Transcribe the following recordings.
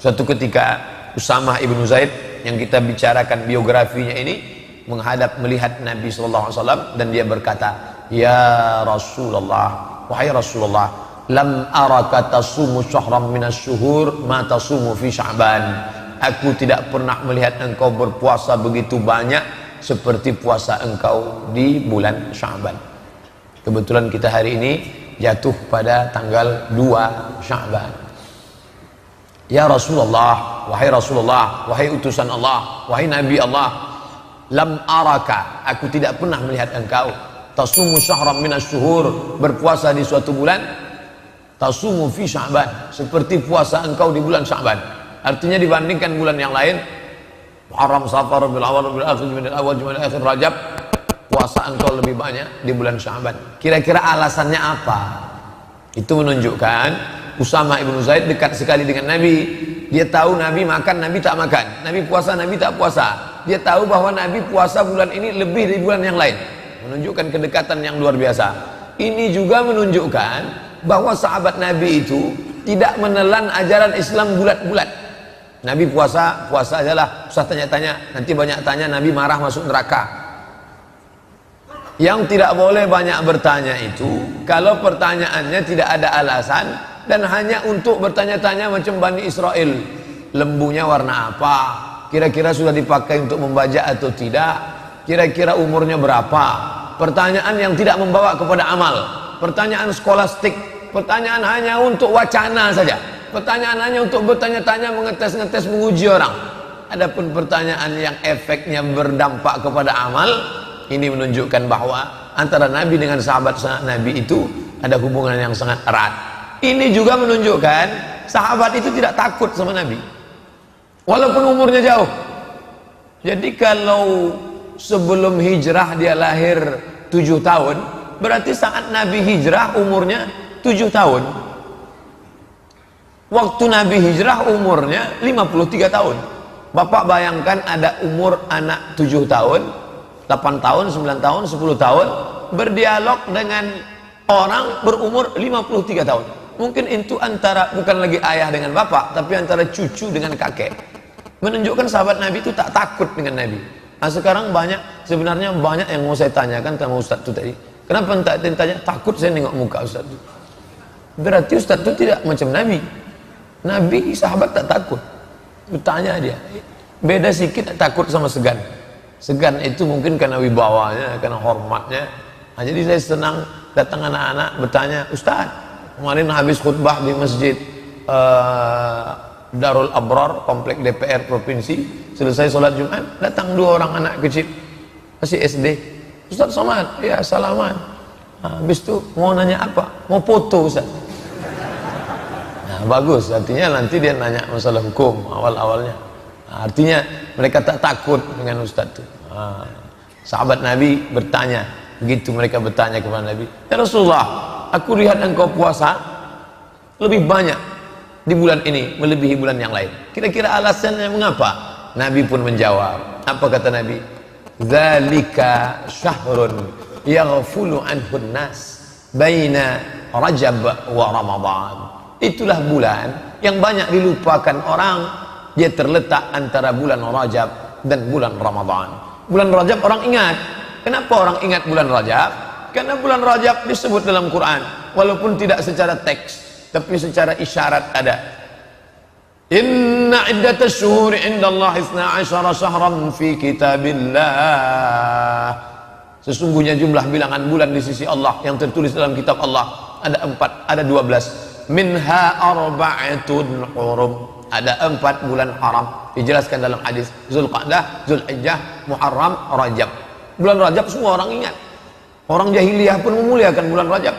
Suatu ketika Usamah ibnu Zaid yang kita bicarakan biografinya ini menghadap melihat Nabi SAW dan dia berkata, "Ya Rasulullah, wahai Rasulullah, lam araka tasumu syahram minas syuhur ma tasumu fi Sya'ban." Aku tidak pernah melihat engkau berpuasa begitu banyak seperti puasa engkau di bulan Sya'ban. Kebetulan kita hari ini jatuh pada tanggal 2 Sya'ban. Ya Rasulullah, wahai utusan Allah, wahai Nabi Allah, lam araka, aku tidak pernah melihat engkau tasumu syahram minas syuhur, berpuasa di suatu bulan, tasumu fi Sya'ban, seperti puasa engkau di bulan Sya'ban. Artinya dibandingkan bulan yang lain, Muharram, Safar, Rabiul Awwal, Rabiul Akhir, Jumadil Awwal, Jumadil Akhir, Rajab, puasa engkau lebih banyak di bulan Sya'ban. Kira-kira alasannya apa? Itu menunjukkan Usamah ibnu Zaid dekat sekali dengan Nabi. Dia tahu Nabi makan, Nabi tak makan, Nabi puasa, Nabi tak puasa. Dia tahu bahwa Nabi puasa bulan ini lebih dari bulan yang lain, menunjukkan kedekatan yang luar biasa. Ini juga menunjukkan bahwa sahabat Nabi itu tidak menelan ajaran Islam bulat-bulat. Nabi puasa, puasa ajalah, usah tanya-tanya, nanti banyak tanya Nabi marah masuk neraka. Yang tidak boleh banyak bertanya itu kalau pertanyaannya tidak ada alasan dan hanya untuk bertanya-tanya macam Bani Israel. Lembunya warna apa? Kira-kira sudah dipakai untuk membajak atau tidak? Kira-kira umurnya berapa? Pertanyaan yang tidak membawa kepada amal. Pertanyaan skolastik. Pertanyaan hanya untuk wacana saja. Pertanyaan hanya untuk bertanya-tanya, mengetes-ngetes, menguji orang. Adapun pertanyaan yang efeknya berdampak kepada amal, ini menunjukkan bahwa antara Nabi dengan sahabat Nabi itu ada hubungan yang sangat erat. Ini juga menunjukkan sahabat itu tidak takut sama Nabi walaupun umurnya jauh. Jadi kalau sebelum hijrah dia lahir 7 tahun, berarti saat Nabi hijrah umurnya 7 tahun. Waktu Nabi hijrah umurnya 53 tahun. Bapak bayangkan ada umur anak 7 tahun, 8 tahun, 9 tahun, 10 tahun berdialog dengan orang berumur 53 tahun. Mungkin itu antara bukan lagi ayah dengan bapak, tapi antara cucu dengan kakek. Menunjukkan sahabat Nabi itu tak takut dengan Nabi. Nah sekarang sebenarnya banyak yang mau saya tanyakan sama Ustaz itu tadi. Kenapa tak tanya? Takut saya nengok muka Ustaz itu. Berarti Ustaz itu tidak macam Nabi. Nabi sahabat tak takut. Bertanya dia. Beda sedikit takut sama segan. Segan itu mungkin karena wibawanya, karena hormatnya. Nah, jadi saya senang datang anak-anak bertanya, Ustaz, kemarin habis khutbah di masjid Darul Abrar, komplek DPR provinsi, selesai sholat Jumat, datang 2 orang anak kecil, masih SD. Ustaz Somad, ya salaman. Habis itu mau nanya apa? Mau foto Ustaz. Nah, bagus, artinya nanti dia nanya masalah hukum awal-awalnya. Nah, artinya mereka tak takut dengan Ustaz itu. Sahabat Nabi bertanya, begitu mereka bertanya kepada Nabi, ya Rasulullah, aku lihat engkau puasa lebih banyak di bulan ini melebihi bulan yang lain. Kira-kira alasannya mengapa? Nabi pun menjawab. Apa kata Nabi? Dzalika syahrun yaghfulu anhun nas baina Rajab wa Ramadan. Itulah bulan yang banyak dilupakan orang. Dia terletak antara bulan Rajab dan bulan Ramadan. Bulan Rajab orang ingat. Kenapa orang ingat bulan Rajab? Karena bulan Rajab disebut dalam Quran, walaupun tidak secara teks, tapi secara isyarat ada. Inna iddatas syuhuri indallahi 12 syahran fi kitabillah. Sesungguhnya jumlah bilangan bulan di sisi Allah yang tertulis dalam kitab Allah ada 4, ada 12. Minha arba'atun hurum. Ada 4 bulan haram. Dijelaskan dalam hadis Zulqa'dah, Zulhijjah, Muharram, Rajab. Bulan Rajab semua orang ingat. Orang jahiliyah pun memuliakan bulan Rajab.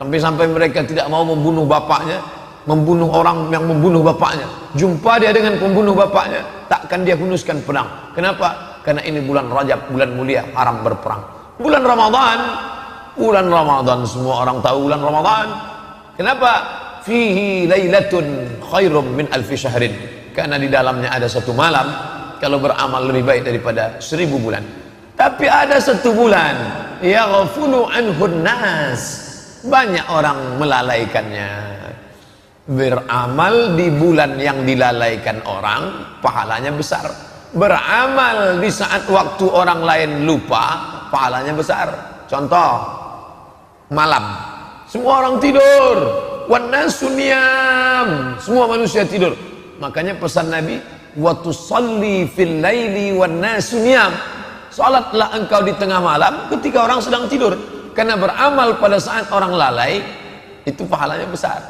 Sampai-sampai mereka tidak mau membunuh bapaknya, membunuh orang yang membunuh bapaknya. Jumpa dia dengan pembunuh bapaknya, takkan dia hunuskan pedang. Kenapa? Karena ini bulan Rajab, bulan mulia, haram berperang. Bulan Ramadan semua orang tahu bulan Ramadan. Kenapa? Fihi lailatun khairum min alfi syahrin. Karena di dalamnya ada 1 malam kalau beramal lebih baik daripada 1000 bulan. Tapi ada 1 bulan yaghfulu anhun nas, banyak orang melalaikannya. Beramal di bulan yang dilalaikan orang, pahalanya besar. Beramal di saat waktu orang lain lupa, pahalanya besar. Contoh, malam, semua orang tidur, wan nasu niyam, semua manusia tidur. Makanya pesan Nabi, wa tusalli fil laili wan nasu niyam, salatlah engkau di tengah malam ketika orang sedang tidur. Karena beramal pada saat orang lalai itu pahalanya besar.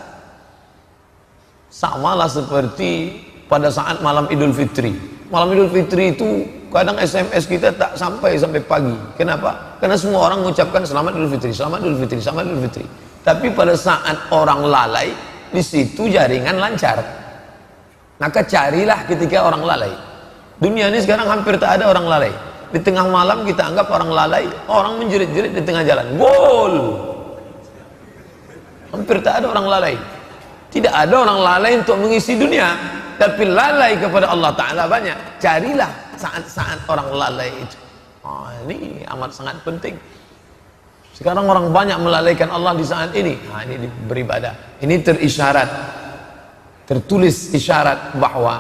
Samalah seperti pada saat malam Idul Fitri. Malam Idul Fitri itu kadang SMS kita tak sampai pagi. Kenapa? Karena semua orang mengucapkan selamat Idul Fitri, selamat Idul Fitri, selamat Idul Fitri. Tapi pada saat orang lalai, di situ jaringan lancar. Maka carilah ketika orang lalai. Dunia ini sekarang hampir tak ada orang lalai. Di tengah malam kita anggap orang lalai, orang menjerit-jerit di tengah jalan. Gol! Hampir tak ada orang lalai. Tidak ada orang lalai untuk mengisi dunia, tapi lalai kepada Allah Ta'ala banyak. Carilah saat-saat orang lalai itu. Ini amat sangat penting. Sekarang orang banyak melalaikan Allah di saat ini. Ini beribadah. Ini terisyarat, tertulis isyarat bahwa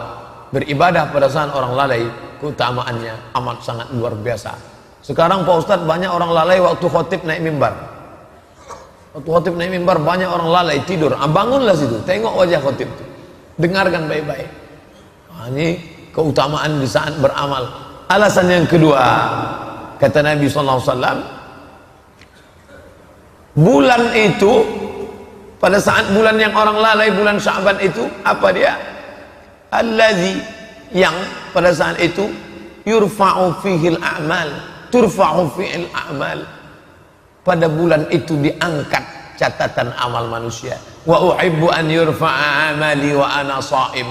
beribadah pada saat orang lalai keutamaannya amat sangat luar biasa. Sekarang Pak Ustadz, banyak orang lalai waktu khotib naik mimbar. Waktu khotib naik mimbar banyak orang lalai tidur. Bangunlah situ, tengok wajah khotib itu, dengarkan baik-baik. Ini keutamaan di saat beramal. Alasan yang kedua, kata Nabi SAW, bulan itu, pada saat bulan yang orang lalai, bulan Sya'ban itu, apa dia? Allazi, yang pada saat itu yurfa'u fihil a'mal, turfa'u fihil a'mal. Pada bulan itu diangkat catatan amal manusia. Wa uhibbu an yurfa'a amali wa ana sha'im.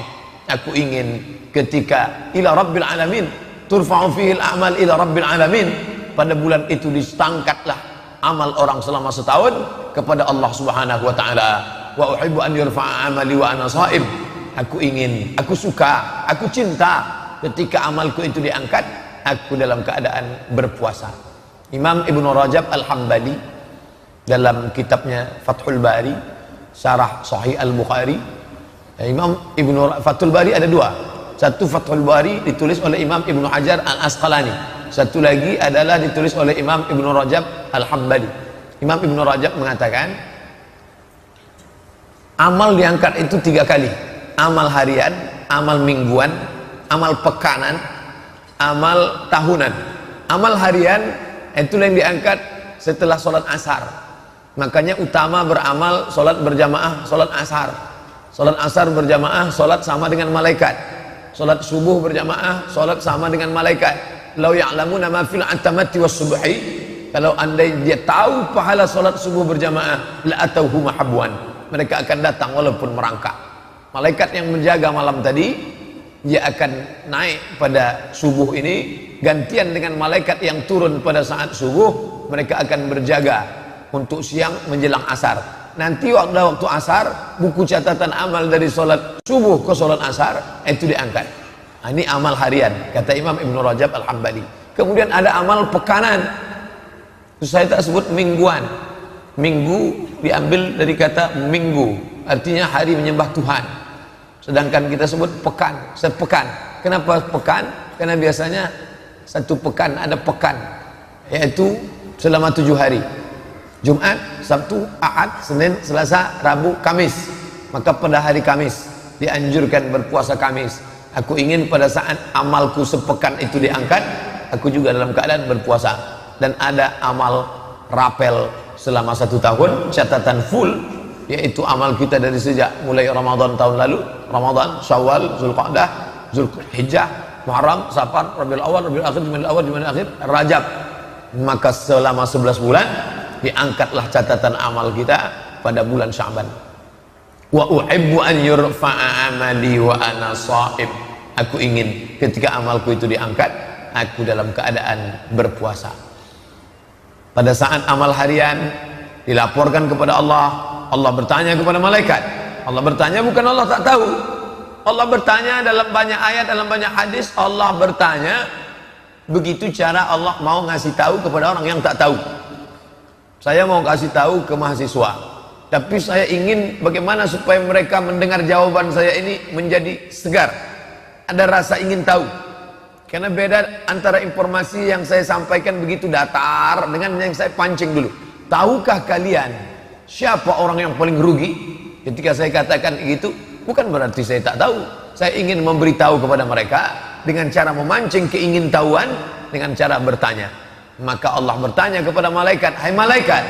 Aku ingin ketika ila rabbil alamin, turfa'u fihil a'mal ila rabbil alamin. Pada bulan itu diangkatlah amal orang selama setahun kepada Allah Subhanahu wa taala. Wa uhibbu an yurfa'a amali wa ana sha'im. Aku ingin, aku suka, aku cinta ketika amalku itu diangkat, aku dalam keadaan berpuasa. Imam Ibnu Rajab Al-Hambali dalam kitabnya Fathul Bari, Syarah Sahih Al-Bukhari, Imam Ibnu Fathul Bari ada dua. Satu Fathul Bari ditulis oleh Imam Ibnu Hajar Al-Asqalani, satu lagi adalah ditulis oleh Imam Ibnu Rajab Al-Hambali. Imam Ibnu Rajab mengatakan amal diangkat itu 3 kali. Amal harian, amal mingguan, amal pekanan, amal tahunan. Amal harian itulah yang diangkat setelah sholat asar. Makanya utama beramal sholat berjamaah, sholat asar. Sholat asar berjamaah, sholat sama dengan malaikat. Sholat subuh berjamaah, sholat sama dengan malaikat. Lau ya'lamuna ma fil atamati was subhi, kalau andai dia tahu pahala sholat subuh berjamaah, la atauhu mahabwan, mereka akan datang walaupun merangkak. Malaikat yang menjaga malam tadi, dia akan naik pada subuh ini, gantian dengan malaikat yang turun pada saat subuh. Mereka akan berjaga untuk siang menjelang asar. Nanti waktu asar, buku catatan amal dari sholat subuh ke sholat asar itu diangkat. Ini amal harian, kata Imam Ibnu Rajab Al-Hambali. Kemudian ada amal pekanan, itu saya tak sebut mingguan. Minggu diambil dari kata minggu, artinya hari menyembah Tuhan. Sedangkan kita sebut pekan, sepekan. Kenapa pekan? Karena biasanya satu pekan ada pekan, yaitu selama 7 hari. Jumat, Sabtu, Ahad, Senin, Selasa, Rabu, Kamis. Maka pada hari Kamis dianjurkan berpuasa Kamis. Aku ingin pada saat amalku sepekan itu diangkat, aku juga dalam keadaan berpuasa. Dan ada amal rapel selama 1 tahun, catatan full, yaitu amal kita dari sejak mulai Ramadan tahun lalu, Ramadan, Syawal, Zulqa'dah, Zulhijjah, Muharram, Safar, Rabiul Awal, Rabiul Akhir, Jumadil Awal, Jumadil Akhir, Rajab. Maka selama 11 bulan diangkatlah catatan amal kita pada bulan Sya'ban. Wa uhibbu an yurfa'a amali wa ana sha'im. Aku ingin ketika amalku itu diangkat, aku dalam keadaan berpuasa. Pada saat amal harian dilaporkan kepada Allah, Allah bertanya kepada malaikat. Allah bertanya, bukan Allah tak tahu. Allah bertanya dalam banyak ayat, dalam banyak hadis. Allah bertanya, begitu cara Allah mau ngasih tahu kepada orang yang tak tahu. Saya mau kasih tahu ke mahasiswa, Tapi saya ingin bagaimana supaya mereka mendengar jawaban saya ini menjadi segar. Ada rasa ingin tahu. Karena beda antara informasi yang saya sampaikan begitu datar dengan yang saya pancing dulu. Tahukah kalian siapa orang yang paling rugi? Ketika saya katakan gitu, bukan berarti saya tak tahu. Saya ingin memberitahu kepada mereka dengan cara memancing keingintahuan, dengan cara bertanya. Maka Allah bertanya kepada malaikat, hai malaikat,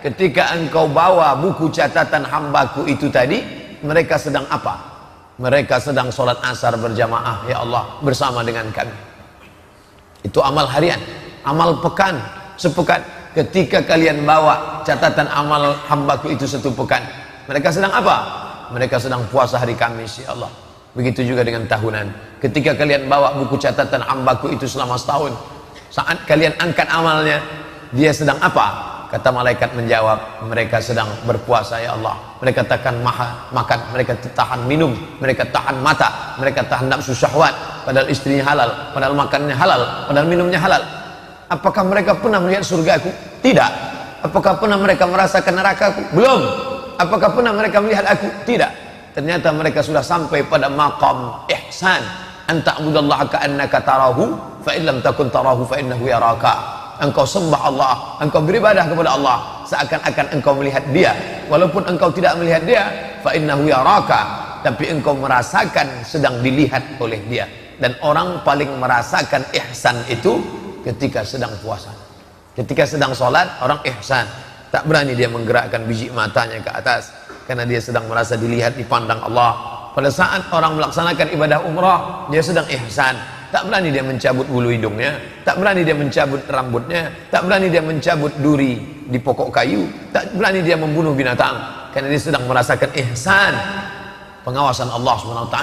ketika engkau bawa buku catatan hambaku itu tadi, mereka sedang apa? Mereka sedang sholat asar berjamaah, ya Allah, bersama dengan kami. Itu amal harian, amal pekan, sepekan. Ketika kalian bawa catatan amal hambaku itu satu pekan, mereka sedang apa? Mereka sedang puasa hari Kamis, ya Allah. Begitu juga dengan tahunan. Ketika kalian bawa buku catatan hambaku itu selama setahun, saat kalian angkat amalnya, dia sedang apa? Kata malaikat menjawab, mereka sedang berpuasa, ya Allah. Mereka tahan makan, mereka tahan minum, mereka tahan mata, mereka tahan nafsu syahwat. Padahal istrinya halal, padahal makannya halal, padahal minumnya halal. Apakah mereka pernah melihat surgaku? Tidak. Apakah pernah mereka merasakan nerakaku? Belum. Apakah pernah mereka melihat aku? Tidak. Ternyata mereka sudah sampai pada maqam ihsan. Anta'budallaha ka'annaka tarahu, fa in lam takun tarahu fa innahu yaraka. Engkau sembah Allah, engkau beribadah kepada Allah seakan-akan engkau melihat dia, walaupun engkau tidak melihat dia, fa innahu yaraka, tapi engkau merasakan sedang dilihat oleh dia. Dan orang paling merasakan ihsan itu ketika sedang puasa. Ketika sedang sholat, orang ihsan, tak berani dia menggerakkan biji matanya ke atas karena dia sedang merasa dilihat, dipandang Allah. Pada saat orang melaksanakan ibadah umrah, dia sedang ihsan, tak berani dia mencabut bulu hidungnya, tak berani dia mencabut rambutnya, tak berani dia mencabut duri di pokok kayu, tak berani dia membunuh binatang, karena dia sedang merasakan ihsan, pengawasan Allah SWT.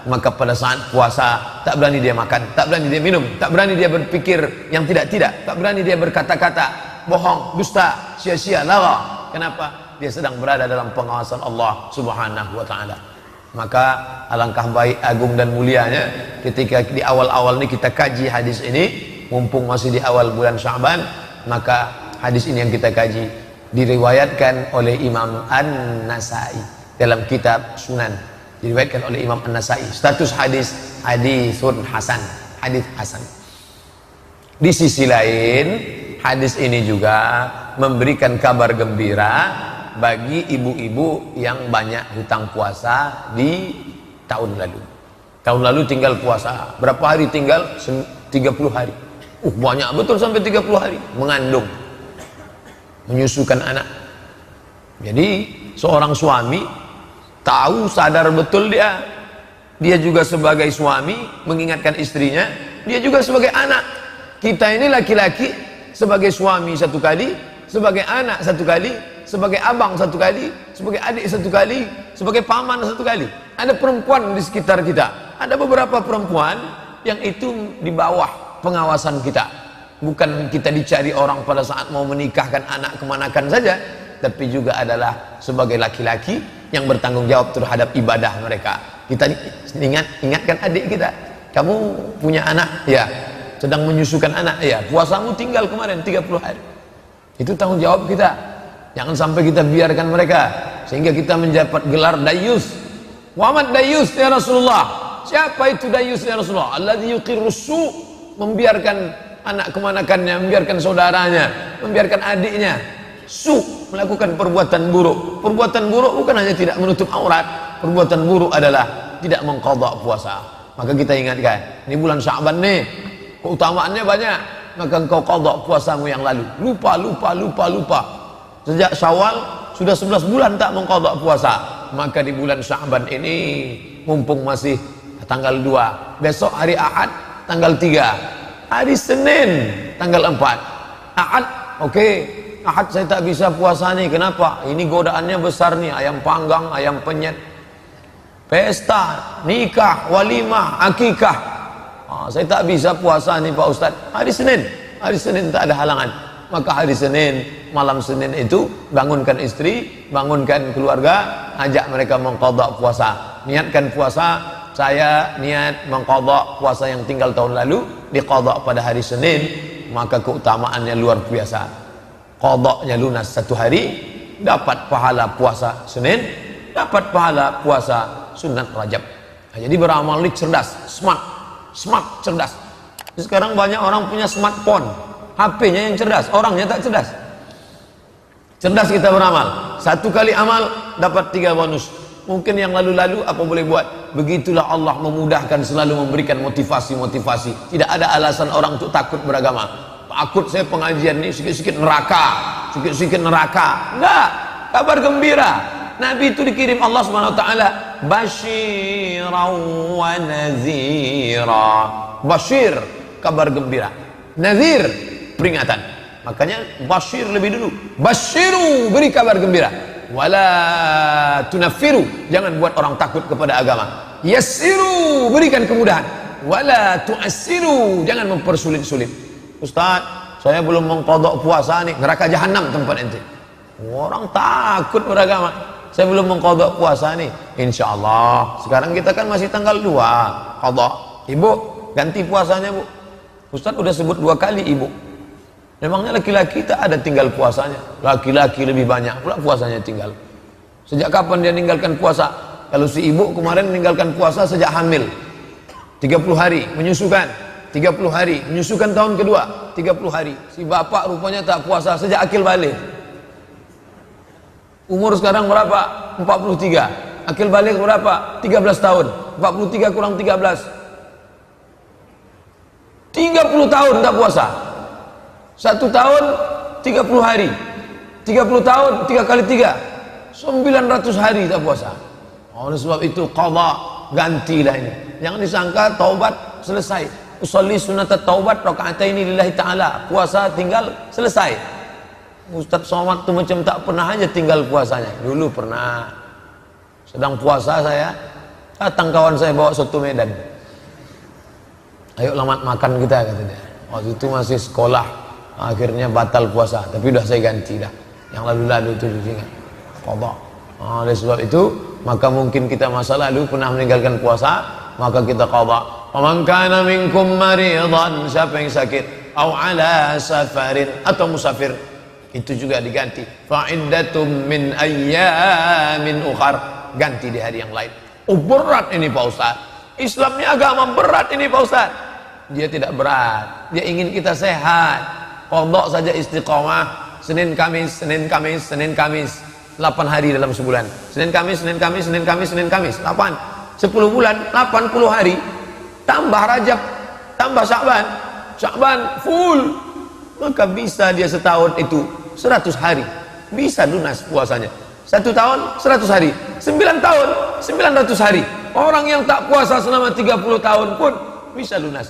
Maka pada saat puasa, tak berani dia makan, tak berani dia minum, tak berani dia berpikir yang tidak-tidak, tak berani dia berkata-kata bohong, dusta, sia-sia, lara. Kenapa? Dia sedang berada dalam pengawasan Allah Subhanahu wa ta'ala. Maka alangkah baik, agung dan mulianya ketika di awal-awal ini kita kaji hadis ini, mumpung masih di awal bulan Sya'ban. Maka hadis ini yang kita kaji diriwayatkan oleh Imam An-Nasai dalam kitab Sunan, diriwayatkan oleh Imam An-Nasai. Status hadis hadisun hasan, hadis hasan. Di sisi lain, hadis ini juga memberikan kabar gembira bagi ibu-ibu yang banyak hutang puasa di tahun lalu. Tahun lalu tinggal puasa berapa hari? Tinggal 30 hari. Banyak betul, sampai 30 hari mengandung, menyusukan anak. Jadi seorang suami tahu, sadar betul dia juga sebagai suami mengingatkan istrinya, dia juga sebagai anak. Kita ini laki-laki sebagai suami satu kali, sebagai anak satu kali, sebagai abang satu kali, sebagai adik satu kali, sebagai paman satu kali. Ada perempuan di sekitar kita, ada beberapa perempuan yang itu di bawah pengawasan kita. Bukan kita dicari orang pada saat mau menikahkan anak kemanakan saja, tapi juga adalah sebagai laki-laki yang bertanggung jawab terhadap ibadah mereka. Kita ingatkan adik kita, kamu punya anak, ya, sedang menyusukan anak, ya, puasamu tinggal kemarin 30 hari. Itu tanggung jawab kita. Jangan sampai kita biarkan mereka sehingga kita mendapat gelar dayus. Muhammad dayus ya Rasulullah. Siapa itu dayus ya Rasulullah? Alladzi yuqirrusu, membiarkan anak kemanakannya, membiarkan saudaranya, membiarkan adiknya melakukan perbuatan buruk. Perbuatan buruk bukan hanya tidak menutup aurat, perbuatan buruk adalah tidak mengqadha puasa. Maka kita ingatkan, ini bulan Sya'ban nih, keutamaannya banyak, maka engkau qadha puasamu yang lalu. Lupa. Sejak Syawal sudah 11 bulan tak mengqadha puasa. Maka di bulan Sya'ban ini, mumpung masih tanggal 2, besok hari Ahad tanggal 3, hari Senin tanggal 4. Ahad, oke. Ahad saya tak bisa puasa nih. Kenapa? Ini godaannya besar nih, ayam panggang, ayam penyet, pesta, nikah, walimah, akikah. Saya tak bisa puasa nih Pak Ustadz. Hari Senin tak ada halangan. Maka hari Senin, malam Senin itu bangunkan istri, bangunkan keluarga, ajak mereka mengqadha puasa. Niatkan puasa, saya niat mengqadha puasa yang tinggal tahun lalu, diqadha pada hari Senin, maka keutamaannya luar biasa. Qadhanya lunas satu hari, dapat pahala puasa Senin, dapat pahala puasa sunat Rajab. Nah, jadi beramal ini cerdas, smart, cerdas. Sekarang banyak orang punya smartphone, HP-nya yang cerdas, orangnya tak cerdas. Cerdas kita beramal, satu kali amal dapat 3 bonus. Mungkin yang lalu-lalu apa boleh buat. Begitulah Allah memudahkan, selalu memberikan motivasi. Tidak ada alasan orang untuk takut beragama. Takut saya pengajian ini sikit-sikit neraka. Enggak, kabar gembira. Nabi itu dikirim Allah SWT basyiran wa nazira. Basyir, kabar gembira. Nazir, peringatan. Makanya basyir lebih dulu. Basyiru, beri kabar gembira. Wala tunaffiru, jangan buat orang takut kepada agama. Yassiru, berikan kemudahan. Wala tu'assiru, jangan mempersulit-sulit. Ustaz, saya belum mengqadha puasa nih, neraka jahanam tempat ente. Orang takut beragama. Saya belum mengqadha puasa nih. Insyaallah. Sekarang kita kan masih tanggal 2 qadha. Ibu, ganti puasanya, Bu. Ustaz udah sebut 2 kali ibu. Memangnya laki-laki tak ada tinggal puasanya? Laki-laki lebih banyak pula puasanya tinggal. Sejak kapan dia meninggalkan puasa? Kalau si ibu kemarin meninggalkan puasa sejak hamil 30 hari, menyusukan 30 hari, menyusukan tahun kedua 30 hari. Si bapak rupanya tak puasa sejak akil balik. Umur sekarang berapa? 43. Akil balik berapa? 13 tahun. 43 kurang 13, 30 tahun tak puasa. 1 tahun 30 hari, 30 tahun 3 kali 3 900 hari tak puasa. Oleh sebab itu qadha, gantilah ini. Jangan disangka taubat selesai. Usolli sunat taubat rakaataini lillahi ta'ala, puasa tinggal selesai. Ustaz Somad tu macam tak pernah aja tinggal puasanya. Dulu pernah, sedang puasa saya, datang kawan saya bawa soto Medan. Ayo lamat makan kita, kata dia. Waktu itu masih sekolah. Akhirnya batal puasa, tapi udah saya ganti dah. Yang lalu-lalu itu ingat qadha. Oleh sebab itu, maka mungkin kita masa lalu pernah meninggalkan puasa, maka kita qadha. Faman kana minkum maridan, siapa yang sakit, au ala safarin, atau musafir, itu juga diganti. Fa iddatum min ayyamin ukhar, ganti di hari yang lain. Oh berat ini Pak Ustaz. Islamnya agama berat ini Pak Ustaz. Dia tidak berat, dia ingin kita sehat. Qadha saja istiqamah, Senin Kamis 8 hari dalam sebulan. Senin Kamis 8, 10 bulan 80 hari, tambah Rajab, tambah Sya'ban full, maka bisa dia setahun itu 100 hari, bisa lunas puasanya. 1 tahun 100 hari, 9 tahun 900 hari. Orang yang tak puasa selama 30 tahun pun bisa lunas,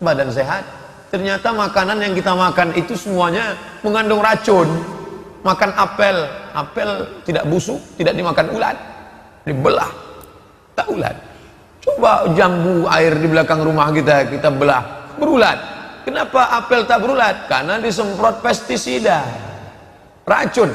badan sehat. Ternyata makanan yang kita makan itu semuanya mengandung racun. Makan apel tidak busuk, tidak dimakan ulat, dibelah, tak ulat. Coba jambu air di belakang rumah kita belah, berulat. Kenapa apel tak berulat? Karena disemprot pestisida, racun.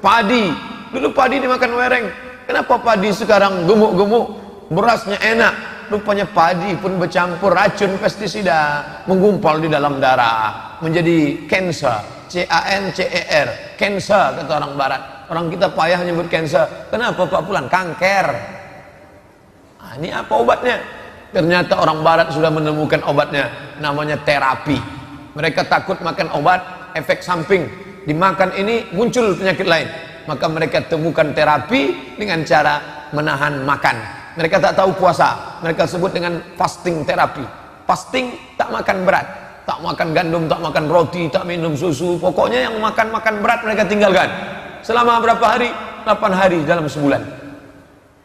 Padi, dulu padi dimakan wereng. Kenapa padi sekarang gemuk-gemuk, berasnya enak? Rupanya padi pun bercampur racun pestisida, menggumpal di dalam darah, menjadi cancer, C-A-N-C-E-R, cancer kata orang barat. Orang kita payah nyebut cancer. Kenapa Pak Fulan? Kanker. Nah, ini apa obatnya? Ternyata orang barat sudah menemukan obatnya, namanya terapi. Mereka takut makan obat, efek samping. Dimakan ini muncul penyakit lain. Maka mereka temukan terapi dengan cara menahan makan. Mereka tak tahu puasa, mereka sebut dengan fasting terapi. Fasting, tak makan berat, tak makan gandum, tak makan roti, tak minum susu. Pokoknya yang makan berat mereka tinggalkan. Selama berapa hari? 8 hari dalam sebulan.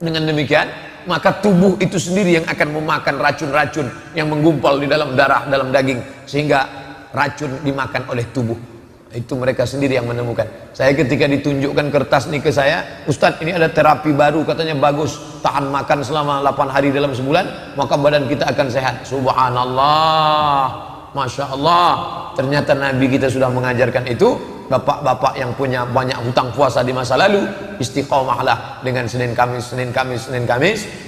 Dengan demikian, maka tubuh itu sendiri yang akan memakan racun-racun yang menggumpal di dalam darah, dalam daging, sehingga racun dimakan oleh tubuh. Itu mereka sendiri yang menemukan. Saya ketika ditunjukkan kertas ini ke saya, Ustadz ini ada terapi baru, katanya bagus, tahan makan selama 8 hari dalam sebulan, maka badan kita akan sehat. Subhanallah, Masya Allah. Ternyata Nabi kita sudah mengajarkan itu. Bapak-bapak yang punya banyak hutang puasa di masa lalu, istiqomahlah dengan Senin Kamis.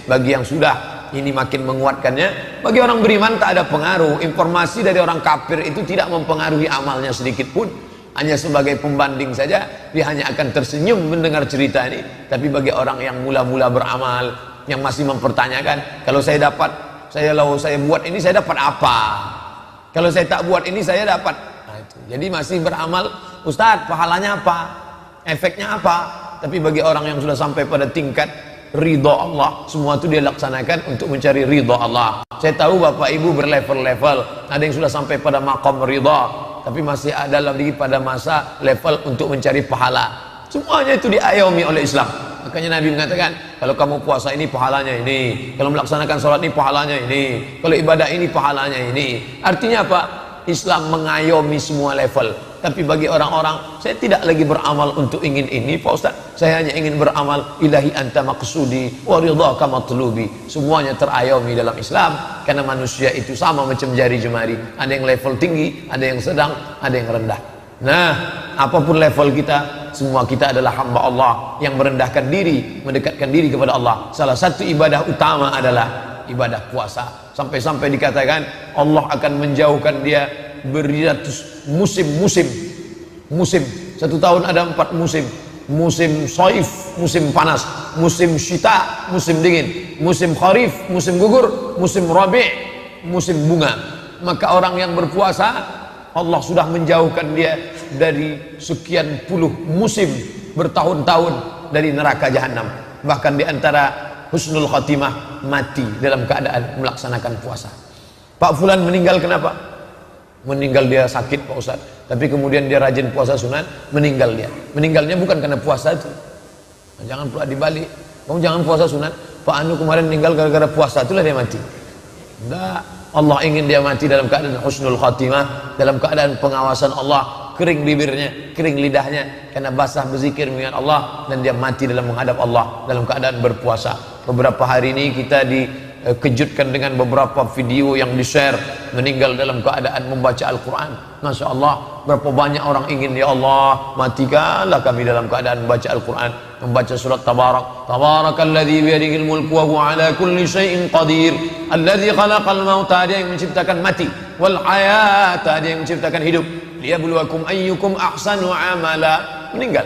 Bagi yang sudah, ini makin menguatkannya. Bagi orang beriman tak ada pengaruh. Informasi dari orang kafir itu tidak mempengaruhi amalnya sedikit pun. hanya sebagai pembanding saja, dia hanya akan tersenyum mendengar cerita ini. Tapi bagi orang yang mula-mula beramal, yang masih mempertanyakan, kalau saya dapat, kalau saya buat ini saya dapat apa? Kalau saya tak buat ini saya dapat. Nah, itu. Jadi masih beramal, Ustadz, pahalanya apa? Efeknya apa? Tapi bagi orang yang sudah sampai pada tingkat ridha Allah, semua itu dia laksanakan untuk mencari ridha Allah. Saya tahu Bapak Ibu berlevel-level, ada yang sudah sampai pada maqam ridha, tapi masih ada lagi pada masa level untuk mencari pahala. Semuanya itu diayomi oleh Islam. Makanya Nabi mengatakan, kalau kamu puasa ini pahalanya ini, kalau melaksanakan sholat ini pahalanya ini, kalau ibadah ini pahalanya ini. Artinya apa? Islam mengayomi semua level. Tapi bagi orang-orang, saya tidak lagi beramal untuk ingin ini Pak Ustaz, saya hanya ingin beramal ilahi anta maqsudi wa ridhaka matlubi. Semuanya terayomi dalam Islam, karena manusia itu sama macam jari jemari, ada yang level tinggi, ada yang sedang, ada yang rendah. Nah, apapun level kita, semua kita adalah hamba Allah yang merendahkan diri, mendekatkan diri kepada Allah. Salah satu ibadah utama adalah ibadah puasa. Sampai-sampai dikatakan Allah akan menjauhkan dia beratus musim. Satu tahun ada 4 musim. Musim saif, musim panas, musim syita, musim dingin, musim kharif, musim gugur, musim rabi', musim bunga. Maka orang yang berpuasa, Allah sudah menjauhkan dia dari sekian puluh musim, bertahun-tahun dari neraka jahanam. Bahkan di antara husnul khatimah, mati dalam keadaan melaksanakan puasa. Pak Fulan meninggal kenapa? Meninggal dia sakit Pak Ustaz, tapi kemudian dia rajin puasa sunat, meninggal dia. Meninggalnya bukan karena puasa itu. Nah, jangan pula dibalik, kamu jangan puasa sunat, Pak Anu kemarin meninggal gara-gara puasa, itulah dia mati. Enggak, Allah ingin dia mati dalam keadaan husnul khatimah, dalam keadaan pengawasan Allah, kering bibirnya, kering lidahnya, karena basah berzikir mengingat Allah, dan dia mati dalam menghadap Allah dalam keadaan berpuasa. Beberapa hari ini kita dikejutkan dengan beberapa video yang di-share, meninggal dalam keadaan membaca Al-Quran. Masya Allah, berapa banyak orang ingin, ya Allah, matikanlah kami dalam keadaan membaca Al-Quran, membaca surat Tabarak. Tabarakalladzi biyadihil mulku wa huwa ala kulli syai'in qadir, alladzi khalaqal mauta, dia yang menciptakan mati, wal hayata, dia yang menciptakan hidup, liyabluwakum ayyukum ahsanu amala. Meninggal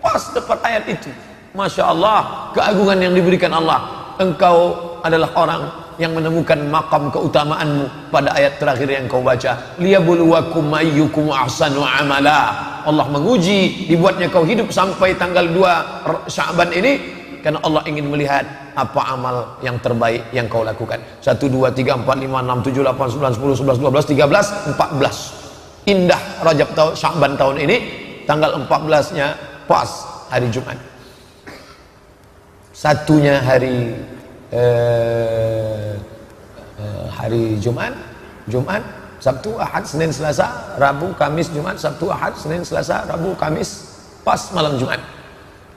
pas dapat ayat itu. Masya Allah, keagungan yang diberikan Allah. Engkau adalah orang yang menemukan makam keutamaanmu pada ayat terakhir yang kau baca, liyabluwakum ayyukum ahsanu amala. Allah menguji, dibuatnya kau hidup sampai tanggal 2 Sya'ban ini karena Allah ingin melihat apa amal yang terbaik yang kau lakukan. 1, 2, 3, 4, 5, 6, 7, 8, 9, 10, 11, 12, 13, 14. Indah Rajab Sya'ban tahun ini, tanggal 14-nya pas hari Jumat. Satunya hari Jumat, Sabtu, Ahad, Senin, Selasa, Rabu, Kamis, Jumat, Sabtu, Ahad, Senin, Selasa, Rabu, Kamis, pas malam Jumat.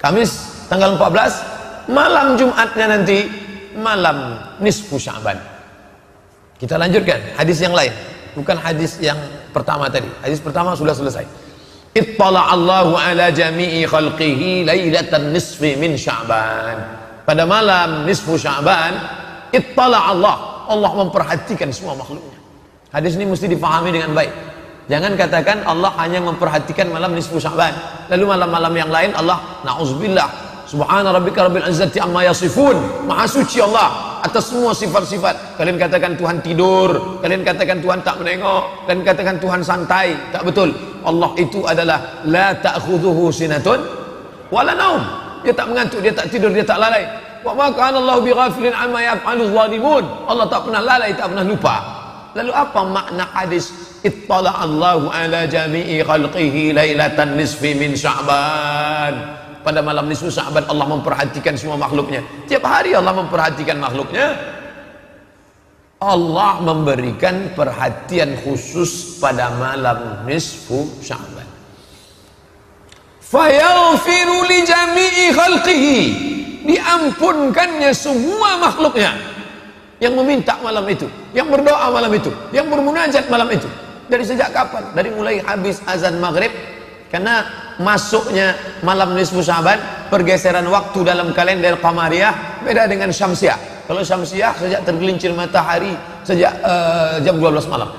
Kamis tanggal 14, malam Jumatnya nanti malam nisfu Sya'ban. Kita lanjutkan hadis yang lain, bukan hadis yang pertama tadi. Hadis pertama sudah selesai. Ittala Allahu ala jami'i khalqihi lailatan nisfi min Sya'ban. Pada malam nisfu Sya'ban, ittala Allah memperhatikan semua makhluknya. Hadis ini mesti dipahami dengan baik. Jangan katakan Allah hanya memperhatikan malam nisfu Sya'ban, lalu malam-malam yang lain Allah, na'udzubillah, subhana rabbika rabbil izzati amma yasifun, maha suci Allah atas semua sifat-sifat. Kalian katakan Tuhan tidur, kalian katakan Tuhan tak menengok, kalian katakan Tuhan santai. Tak betul. Allah itu adalah la ta'khudhuhu sinatun wala naum. Dia tak mengantuk, dia tak tidur, dia tak lalai. Wa ma kana Allahu bighafilin amma yaf'alu dhalimun. Allah tak pernah lalai, tak pernah lupa. Lalu apa makna hadis ittala Allahu ala jami'i khalqihi lailatan nisfi min Sya'ban? Pada malam nisfu Sya'ban Allah memperhatikan semua makhluknya. Tiap hari Allah memperhatikan makhluknya. Allah memberikan perhatian khusus pada malam nisfu Sya'ban. Fayaghfiru li jami'i khalqihi, diampunkannya semua makhluknya yang meminta malam itu, yang berdoa malam itu, yang bermunajat malam itu. Dari sejak kapan? Dari mulai habis azan maghrib, karena masuknya malam nisfu Sya'ban, pergeseran waktu dalam kalender Qamariyah beda dengan Syamsiyah. Kalau Syamsiyah sejak tergelincir matahari sejak jam 12 malam,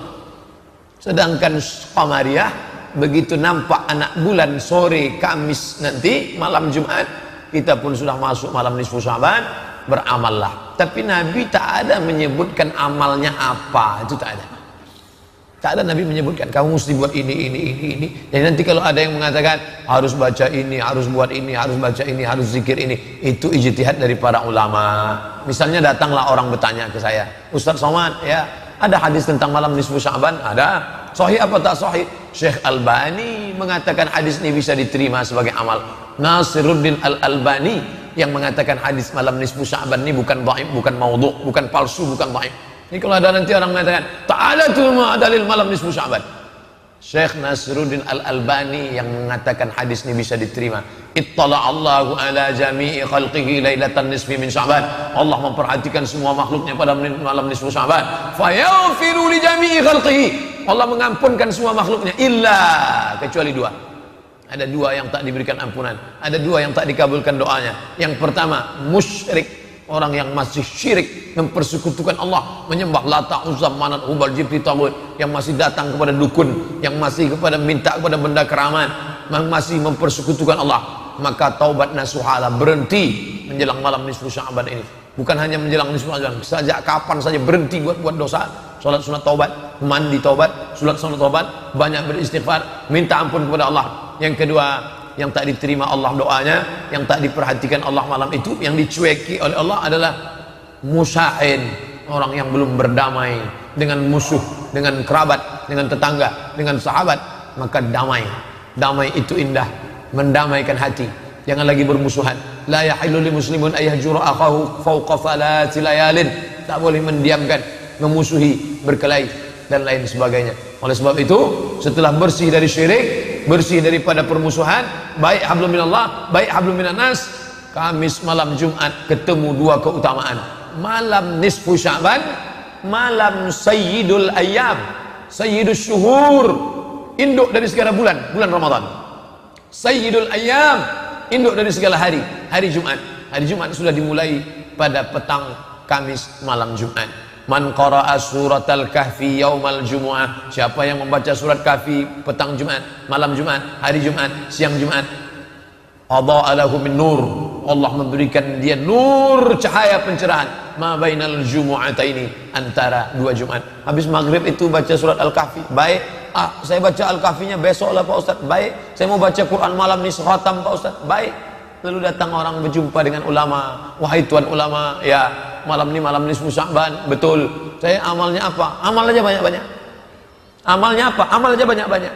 sedangkan Qamariyah begitu nampak anak bulan sore Kamis nanti malam Jumat, kita pun sudah masuk malam nisfu Sya'ban, beramallah. Tapi Nabi tak ada menyebutkan amalnya apa, itu tak ada. Tak ada Nabi menyebutkan kamu mesti buat ini. Jadi nanti kalau ada yang mengatakan harus baca ini, harus buat ini, harus baca ini, harus zikir ini, itu ijtihad dari para ulama. Misalnya datanglah orang bertanya ke saya, Ustaz Somad, ya ada hadis tentang malam nisfu Sya'ban? Ada. Sahih apa tak sahih? Syekh Albani mengatakan hadis ini bisa diterima sebagai amal. Nasiruddin Al-Albani yang mengatakan hadis malam nisfu Sya'ban ini bukan dhaif, bukan maudhu', bukan palsu, bukan dhaif. Ini kalau ada nanti orang mengatakan tak ada tuh dalil malam nisfu Sya'ban, Syekh Nasiruddin Al-Albani yang mengatakan hadis ini bisa diterima. Ittala'allahu ala jami'i khalqihi lailatan nisfi min Sya'ban. Allah memperhatikan semua makhluknya pada malam nisfu Sya'ban. Fayaghfiru li jami'i khalqihi. Allah mengampunkan semua makhluknya illa kecuali dua. Ada dua yang tak diberikan ampunan, ada dua yang tak dikabulkan doanya. Yang pertama, musyrik, orang yang masih syirik, mempersekutukan Allah, menyembah Lata, Uzza, Manat, Hubal, Jibti, Tagut, yang masih datang kepada dukun, yang masih kepada minta kepada benda keramat, yang masih mempersekutukan Allah, maka taubat nasuhala, berhenti menjelang malam nisfu Sya'ban ini. Bukan hanya menjelang nisfu Sya'ban, sejak kapan saja berhenti buat dosa, salat sunat taubat, mandi taubat, salat sunat taubat, banyak beristighfar, minta ampun kepada Allah. Yang kedua, yang tak diterima Allah doanya, yang tak diperhatikan Allah malam itu, yang dicueki oleh Allah adalah musa'in, orang yang belum berdamai dengan musuh, dengan kerabat, dengan tetangga, dengan sahabat. Maka damai itu indah, mendamaikan hati. Jangan lagi bermusuhan. La yahillu li muslimun ayyahjura akhahu fawqa thalati layalin. Tak boleh mendiamkan, memusuhi, berkelahi dan lain sebagainya. Oleh sebab itu, setelah bersih dari syirik, bersih daripada permusuhan, baik hablum minallah, baik hablum minannas, Kamis malam Jumat ketemu dua keutamaan. Malam nisfu Sya'ban, malam sayyidul ayyam, sayyidus syuhur, induk dari segala bulan, bulan Ramadan. Sayyidul ayyam, induk dari segala hari, hari Jumat. Hari Jumat sudah dimulai pada petang Kamis malam Jumat. Man qara'a suratal kahfi yaumal jumu'ah, siapa yang membaca surat kahfi petang Jumat, malam Jumat, hari Jumat, siang Jumat, adha'a lahu min nur, Allah memberikan dia nur, cahaya pencerahan, ma bainal jumu'ataini, antara dua Jumat. Habis maghrib itu baca surat al-kahfi, baik, saya baca al-kahfinya besok lah Pak Ustaz, baik, saya mau baca Quran malam ni khatam Pak Ustaz, baik. Lalu datang orang berjumpa dengan ulama, wahai tuan ulama, ya malam ni nisfu Sya'ban, betul, saya amalnya apa? Amal aja banyak-banyak. Amalnya apa? Amal aja banyak-banyak.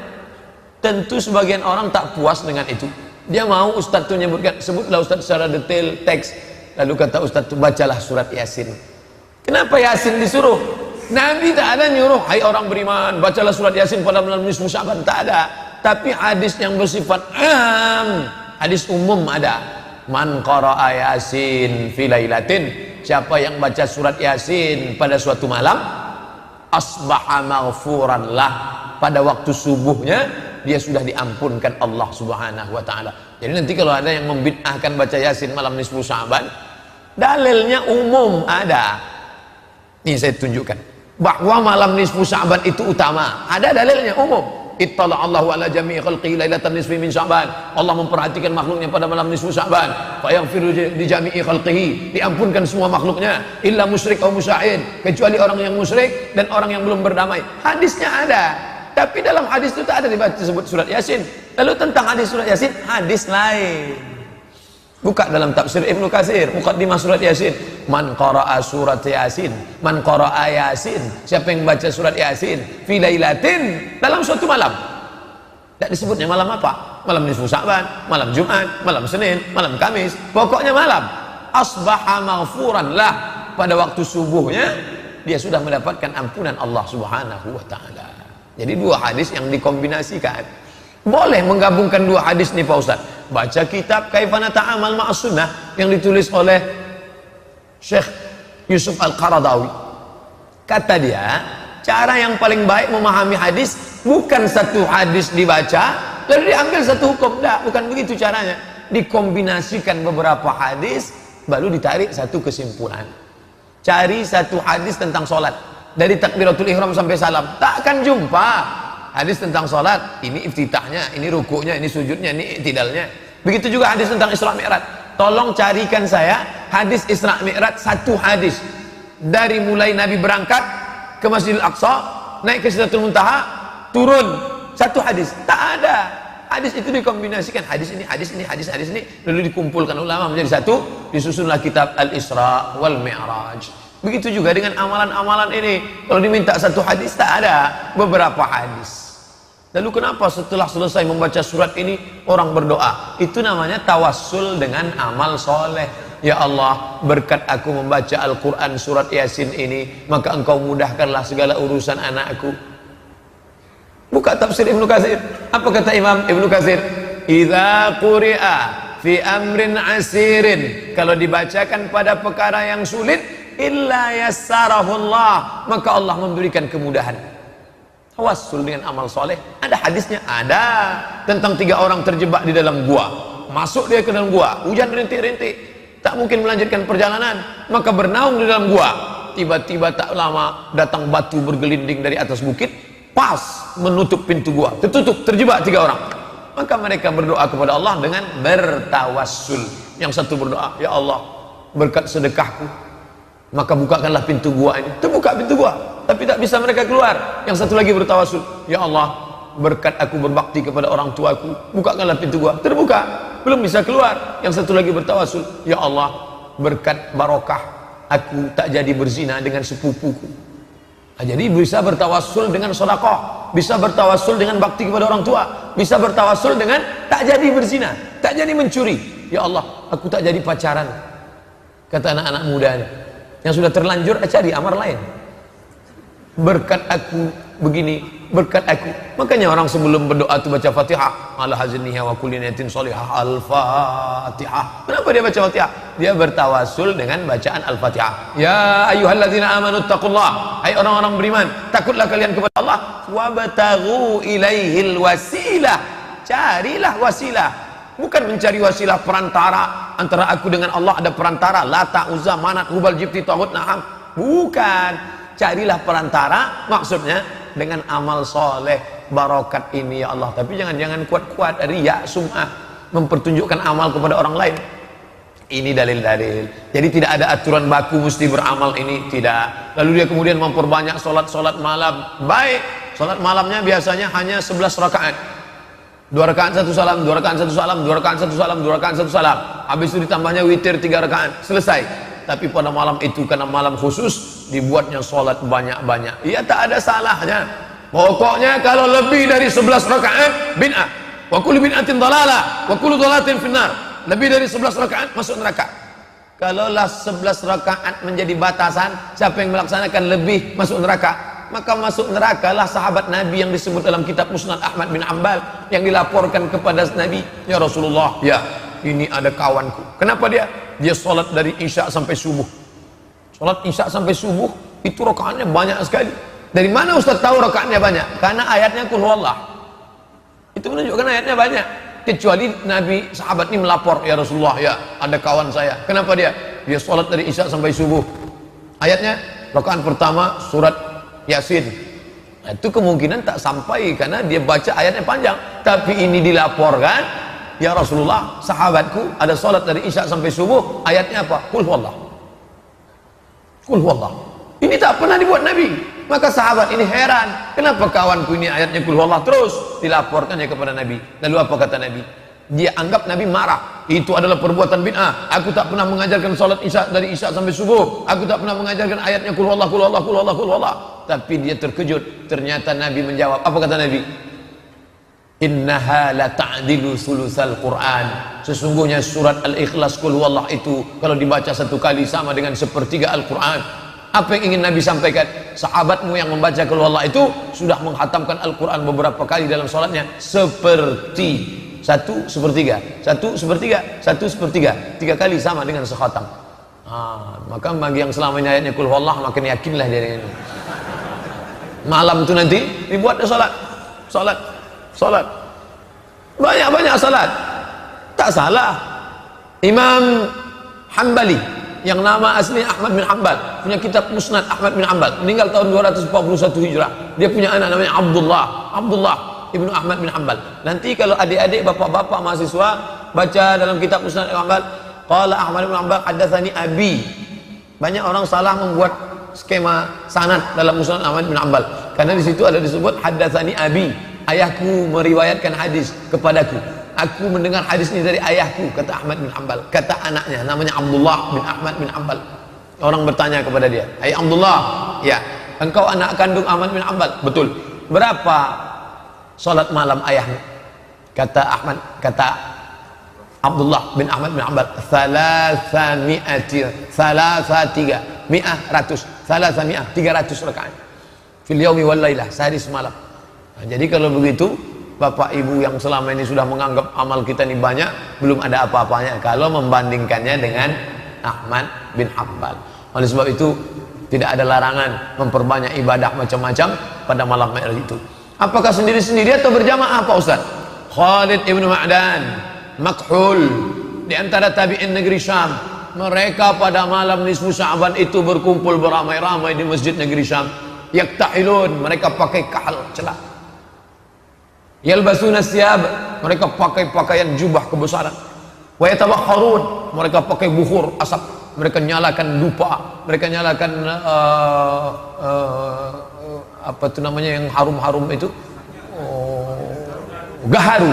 Tentu sebagian orang tak puas dengan itu. Dia mau Ustaz tu menyebutkan, sebutlah Ustaz secara detail teks. Lalu kata Ustaz tu, bacalah surat Yasin. Kenapa Yasin disuruh? Nabi tak ada nyuruh, hai orang beriman, bacalah surat Yasin pada malam nisfu Sya'ban, tak ada. Tapi hadis yang bersifat hadis umum ada. Man qara'a Yasin fi lailatin, siapa yang baca surat Yasin pada suatu malam, asbaha maghfuran lah, pada waktu subuhnya dia sudah diampunkan Allah Subhanahu wa taala. Jadi nanti kalau ada yang membid'ahkan baca Yasin malam nisfu Sya'ban, dalilnya umum ada. Ini saya tunjukkan bahwa malam nisfu Sya'ban itu utama, ada dalilnya umum. Ittala'allahu ala jami'i khalqihi lailatan nisfi min Sya'ban. Allah memperhatikan makhluknya pada malam nisfu Sya'ban. Fa yaghfiru li jami'i khalqihi, diampunkan semua makhluknya, illa musyrik atau musya'in, kecuali orang yang musyrik dan orang yang belum berdamai. Hadisnya ada, tapi dalam hadis itu tak ada disebut surat Yasin. Lalu tentang hadis surat Yasin, hadis lain. Buka dalam tafsir Ibnu Katsir, muqaddimah surat Yasin. Man qara'a surat Yasin, man qara'a Yasin, siapa yang baca surat Yasin fi lailatin, dalam suatu malam. Tak disebutnya malam apa? Malam nisfu Sya'ban, malam Jumat, malam Senin, malam Kamis, pokoknya malam. Asbaha maghfuran lah, pada waktu subuhnya dia sudah mendapatkan ampunan Allah Subhanahu wa taala. Jadi dua hadis yang dikombinasikan. Boleh menggabungkan dua hadis nih Pak Ustaz. Baca kitab Kaifana Ta'amal Ma'as Sunnah yang ditulis oleh Syekh Yusuf Al-Qaradawi. Kata dia, cara yang paling baik memahami hadis bukan satu hadis dibaca lalu diambil satu hukum. Tidak, bukan begitu caranya. Dikombinasikan beberapa hadis baru ditarik satu kesimpulan. Cari satu hadis tentang sholat dari takbiratul ihram sampai salam, tak akan jumpa. hadis tentang salat, ini iftitahnya, ini rukuknya, ini sujudnya, ini i'tidalnya. Begitu juga hadis tentang Isra Mi'raj. Tolong carikan saya hadis Isra Mi'raj, satu hadis dari mulai Nabi berangkat ke Masjidil Aqsa, naik ke Sidratul Muntaha, turun, satu hadis. Tak ada. Hadis itu dikombinasikan, hadis ini, hadis ini, lalu dikumpulkan ulama menjadi satu, disusunlah kitab Al-Isra wal Mi'raj. Begitu juga dengan amalan-amalan ini. Kalau diminta satu hadis, tak ada, beberapa hadis. Lalu kenapa setelah selesai membaca surat ini orang berdoa? Itu namanya tawassul dengan amal soleh. Ya Allah, berkat aku membaca Al-Quran surat Yasin ini, maka engkau mudahkanlah segala urusan anakku. Buka tafsir Ibnu Katsir. Apa kata Imam Ibnu Katsir? Idza quri'a fi amrin asirin, kalau dibacakan pada perkara yang sulit, illa yassarahullah, maka Allah memberikan kemudahan. Tawassul dengan amal soleh, ada hadisnya, ada tentang 3 orang terjebak di dalam gua. Masuk dia ke dalam gua, hujan rintik-rintik, tak mungkin melanjutkan perjalanan, maka bernaung di dalam gua. Tiba-tiba tak lama datang batu bergelinding dari atas bukit, pas menutup pintu gua, tertutup, terjebak 3 orang. Maka mereka berdoa kepada Allah dengan bertawassul. Yang satu berdoa, ya Allah, berkat sedekahku, maka bukakanlah pintu gua ini. Terbuka pintu gua, tapi tak bisa mereka keluar. Yang satu lagi bertawassul, ya Allah, berkat aku berbakti kepada orang tuaku, bukakanlah pintu gua. Terbuka, belum bisa keluar. Yang satu lagi bertawassul, ya Allah, berkat barokah aku tak jadi berzina dengan sepupuku. Jadi bisa bertawassul dengan sedekah, bisa bertawassul dengan bakti kepada orang tua, bisa bertawassul dengan tak jadi berzina, tak jadi mencuri. Ya Allah, aku tak jadi pacaran. Kata anak-anak muda ini, yang sudah terlanjur, cari amar lain. Berkat aku begini, berkat aku. Makanya orang sebelum berdoa itu baca Fatihah, ala hazniha wa kulli niyatin shalihah, al-Fatihah. Kenapa dia baca Fatihah? Dia bertawassul dengan bacaan Al-Fatihah. Ya ayyuhalladzina amanu taqullah, hai orang-orang beriman, takutlah kalian kepada Allah, wabtaghu ilaihil wasilah, carilah wasilah. Bukan mencari wasilah perantara antara aku dengan Allah, ada perantara Lata, Uzza, Manat, Hubal, Jibti, Taghut, Na'am. Bukan, carilah perantara, maksudnya dengan amal soleh, barokat ini ya Allah. Tapi jangan kuat-kuat riya, sum'ah, mempertunjukkan amal kepada orang lain. Ini dalil-dalil. Jadi tidak ada aturan baku mesti beramal ini, tidak. Lalu dia kemudian memperbanyak solat malam. Baik, solat malamnya biasanya hanya 11 rakaat. 2 rakaat 1 salam, 2 rakaat 1 salam, 2 rakaat 1 salam, 2 rakaat 1 salam. Habis itu ditambahnya witir 3 rakaat, selesai. Tapi pada malam itu, karena malam khusus, dibuatnya sholat banyak-banyak. Ya tak ada salahnya. Pokoknya kalau lebih dari 11 rakaat, bid'ah. Wa kullu bid'atin dhalalah, wa kullu dhalalatin finnar. Lebih dari 11 rakaat masuk neraka. Kalaulah 11 rakaat menjadi batasan, siapa yang melaksanakan lebih masuk neraka, maka masuk neraka lah sahabat Nabi yang disebut dalam kitab Musnad Ahmad bin Ambal, yang dilaporkan kepada Nabi, ya Rasulullah, ya ini ada kawanku. Kenapa dia? Dia sholat dari Isya sampai subuh. Sholat Isya sampai subuh itu rakaatnya banyak sekali. Dari mana Ustaz tahu rakaatnya banyak? Karena ayatnya Qul huwallah. Itu menunjukkan ayatnya banyak. Kecuali Nabi, sahabat ini melapor, ya Rasulullah, ya ada kawan saya. Kenapa dia? Dia sholat dari Isya sampai subuh. Ayatnya rakaat pertama surat Yasin. Nah, itu kemungkinan tak sampai karena dia baca ayatnya panjang. Tapi ini dilaporkan, ya Rasulullah, sahabatku ada sholat dari Isya sampai subuh, ayatnya apa? Qul huwallah. Qul huwallah. Ini tak pernah dibuat Nabi. Maka sahabat ini heran, kenapa kawanku ini ayatnya Qul huwallah terus? Dilaporkannya kepada Nabi. Lalu apa kata Nabi? Dia anggap Nabi marah. Itu adalah perbuatan bid'ah. Aku tak pernah mengajarkan sholat Isya dari Isya sampai subuh. Aku tak pernah mengajarkan ayatnya Qul huwallah, Qul huwallah, Qul huwallah, Qul huwallah. Tapi dia terkejut. Ternyata Nabi menjawab. Apa kata Nabi? Innaha la ta'dilu sulusal Quran. Sesungguhnya surat Al-Ikhlas Qul huwallah itu kalau dibaca 1 kali sama dengan 1/3 Al-Quran. Apa yang ingin Nabi sampaikan? Sahabatmu yang membaca Qul huwallah itu sudah menghatamkan Al-Quran beberapa kali dalam sholatnya, seperti 1/3, 1/3, 1/3, 3 kali sama dengan sekhatam. Maka bagi yang selama ini ayatnya Qul huwallah, makin yakinlah dia dengan ini. Malam itu nanti dibuatnya sholat banyak salat. Tak salah. Imam Hambali yang nama asli Ahmad bin Hanbal punya kitab Musnad Ahmad bin Hanbal, meninggal tahun 241 Hijrah. Dia punya anak namanya Abdullah. Abdullah ibnu Ahmad bin Hanbal. Nanti kalau adik-adik, bapak-bapak mahasiswa baca dalam kitab Musnad Ibnu Hanbal, qala Ahmad bin Hanbal haddatsani abi. Banyak orang salah membuat skema sanad dalam Musnad Ahmad bin Hanbal, karena di situ ada disebut haddatsani abi, ayahku meriwayatkan hadis kepadaku. Aku mendengar hadis ini dari ayahku, kata Ahmad bin Hanbal. Kata anaknya, namanya Abdullah bin Ahmad bin Hanbal. Orang bertanya kepada dia, "Hai Abdullah, ya, engkau anak kandung Ahmad bin Hanbal?" "Betul." "Berapa salat malam ayahmu?" Kata Abdullah bin Ahmad bin Hanbal, "300 rakaat fil yaumi wal lailah," sehari semalam. Nah, jadi kalau begitu, bapak ibu yang selama ini sudah menganggap amal kita ini banyak, belum ada apa-apanya kalau membandingkannya dengan Ahmad bin Hanbal. Oleh sebab itu, tidak ada larangan memperbanyak ibadah macam-macam pada malam Mi'raj itu. Apakah sendiri-sendiri atau berjamaah, Pak Ustaz? Khalid ibnu Ma'dan, Makhul, di antara tabi'in negeri Syam, mereka pada malam nisfu Sya'ban itu berkumpul beramai-ramai di masjid negeri Syam. Yaktahilun, mereka pakai kahal, celak. Yalbasuna siyab, mereka pakai pakaian jubah kebesaran. Wa yatabakharun, mereka pakai bukhur, asap. Mereka nyalakan dupa, mereka nyalakan apa itu namanya yang harum-harum itu, gaharu.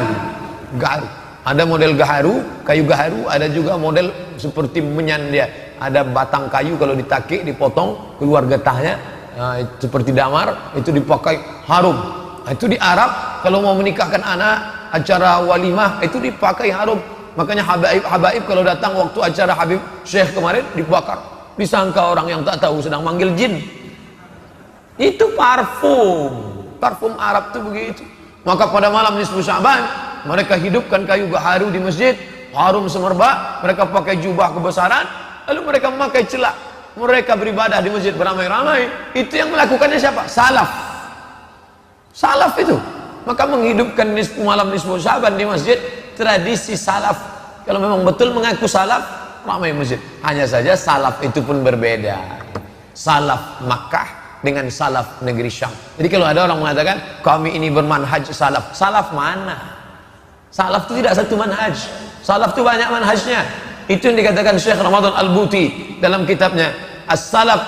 Ada model gaharu, kayu gaharu, ada juga model seperti menyan dia. Ada batang kayu, kalau ditakik, dipotong, keluar getahnya, seperti damar, itu dipakai harum. Itu di Arab, kalau mau menikahkan anak, acara walimah, itu dipakai harum. Makanya habaib kalau datang waktu acara Habib Syekh kemarin, dibakar. Disangka orang yang tak tahu sedang manggil jin. Itu parfum Arab itu begitu. Maka pada malam nisfu Sya'ban, mereka hidupkan kayu gaharu di masjid, harum semerbak, mereka pakai jubah kebesaran, lalu mereka memakai celak, mereka beribadah di masjid beramai-ramai. Itu yang melakukannya siapa? Salaf itu. Maka menghidupkan malam nisfu Sya'ban di masjid, tradisi salaf. Kalau memang betul mengaku salaf, ramai masjid. Hanya saja salaf itu pun berbeda. Salaf Makkah dengan salaf negeri Syam. Jadi kalau ada orang mengatakan kami ini bermanhaj salaf, salaf mana? Salaf itu tidak satu manhaj. Salaf itu banyak manhajnya. Itu yang dikatakan Syekh Ramadan Al-Buti dalam kitabnya As-Salaf.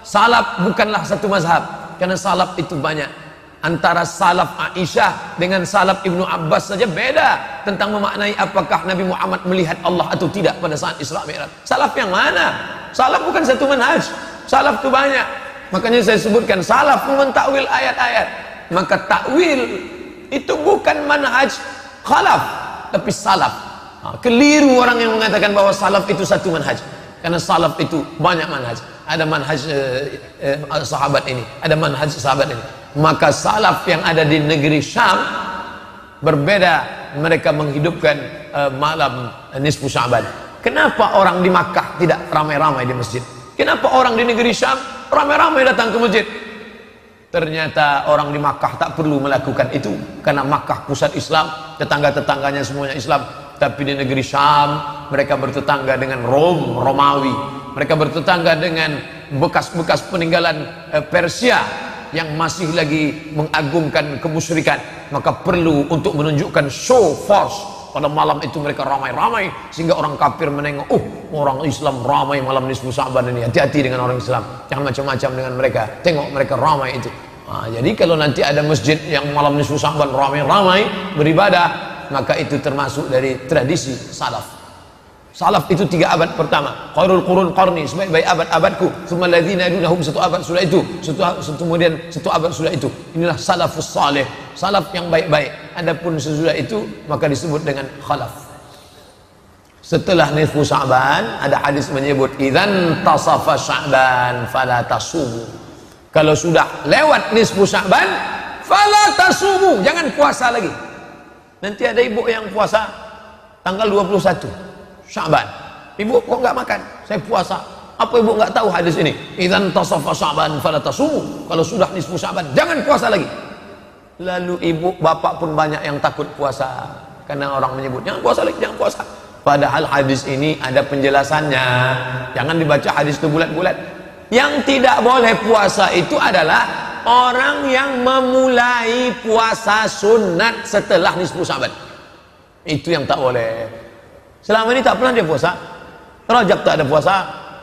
Salaf bukanlah satu mazhab, karena salaf itu banyak. Antara salaf Aisyah dengan salaf Ibnu Abbas saja beda tentang memaknai apakah Nabi Muhammad melihat Allah atau tidak pada saat Isra Mi'raj. Salaf yang mana? Salaf bukan satu manhaj. Salaf itu banyak. Makanya saya sebutkan salaf mentakwil ayat-ayat. Maka takwil itu bukan manhaj khalaf, tapi salaf. Keliru orang yang mengatakan bahwa salaf itu satu manhaj. Karena salaf itu banyak manhaj. Ada manhaj sahabat ini, ada manhaj sahabat ini. Maka salaf yang ada di negeri Syam berbeda, mereka menghidupkan malam nisfu Sya'ban. Kenapa orang di Makkah tidak ramai-ramai di masjid? Kenapa orang di negeri Syam ramai-ramai datang ke masjid? Ternyata orang di Makkah tak perlu melakukan itu, karena Makkah pusat Islam, tetangga-tetangganya semuanya Islam. Tapi di negeri Syam mereka bertetangga dengan Romawi, mereka bertetangga dengan bekas-bekas peninggalan Persia yang masih lagi mengagungkan kemusyrikan. Maka perlu untuk menunjukkan show force. Pada malam itu mereka ramai-ramai sehingga orang kafir menengok, orang Islam ramai malam nisfu Sya'ban ini, hati-hati dengan orang Islam, jangan macam-macam dengan mereka, tengok mereka ramai itu. Jadi kalau nanti ada masjid yang malam nisfu Sya'ban ramai-ramai beribadah, maka itu termasuk dari tradisi salaf. Salaf itu 3 abad pertama. Khairul qurun qarni, sebaik-baik abad-abadku. Tsumma alladzina yalunahum, 1 abad sudah itu. Kemudian 1 abad sudah itu. Inilah salafus salih, salaf yang baik-baik. Adapun sesudah itu maka disebut dengan khalaf. Setelah nisfu Sya'ban ada hadis menyebut idzan tasafa Sya'ban fala tasumu. Kalau sudah lewat nisfu Sya'ban fala tasumu, jangan puasa lagi. Nanti ada ibu yang puasa tanggal 21 Sya'ban. Ibu kok nggak makan? Saya puasa. Apa ibu nggak tahu hadis ini? Idzan tasafa Sya'ban fala tasumu. Kalau sudah nisfu Sya'ban jangan puasa lagi. Lalu ibu bapak pun banyak yang takut puasa, karena orang menyebut jangan puasa lagi, jangan puasa. Padahal hadis ini ada penjelasannya. Jangan dibaca hadis itu bulat-bulat. Yang tidak boleh puasa itu adalah orang yang memulai puasa sunat setelah nisfu Sya'ban. Itu yang tak boleh. Selama ini tak pernah dia puasa. Rajab tak ada puasa,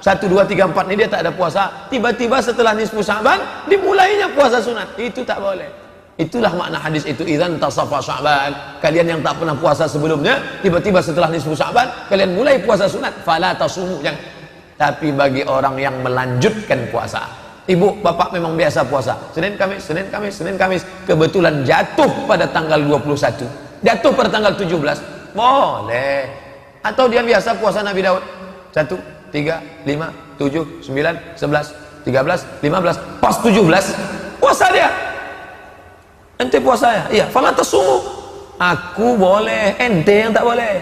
1, 2, 3, 4 ini dia tak ada puasa. Tiba-tiba setelah nisfu Sya'ban dimulainya puasa sunat. Itu tak boleh. Itulah makna hadis itu, idzan tasafa Sya'ban. Kalian yang tak pernah puasa sebelumnya, tiba-tiba setelah nisfu Sya'ban kalian mulai puasa sunat, fala tasumu. Jangan. Tapi bagi orang yang melanjutkan puasa, ibu bapak memang biasa puasa Senin Kamis, Senin Kamis, Senin Kamis, kebetulan jatuh pada tanggal 21, jatuh pada tanggal 17, boleh. Atau dia biasa puasa Nabi Daud 1, 3, 5, 7, 9, 11, 13, 15, pas 17 puasa dia. Ente puasa ya? Iya, fala tasumu. Aku boleh, ente yang tak boleh.